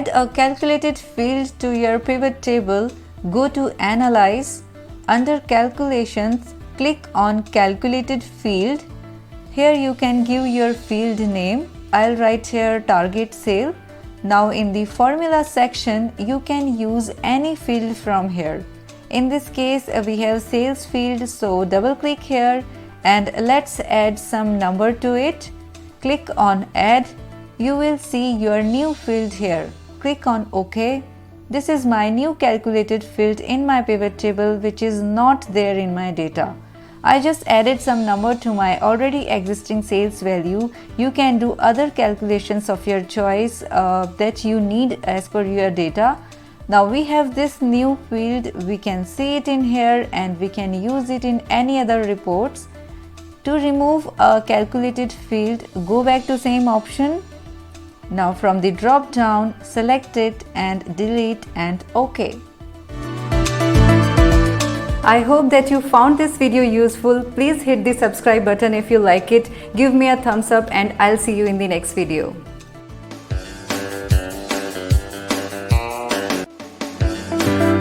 add a calculated field to your pivot table, go to Analyze. Under Calculations, click on Calculated Field. Here you can give your field name. I'll write here Target Sale. Now in the Formula section, you can use any field from here. In this case, we have Sales field, so double click here and let's add some number to it. Click on Add. You will see your new field here. Click on OK. This is my new calculated field in my pivot table, which is not there in my data. I just added some number to my already existing sales value. You can do other calculations of your choice that you need as per your data. Now we have this new field. We can see it in here and we can use it in any other reports. To remove a calculated field, go back to same option. Now from the drop down, select it and delete and OK. I hope that you found this video useful. Please hit the subscribe button if you like it. Give me a thumbs up and I'll see you in the next video.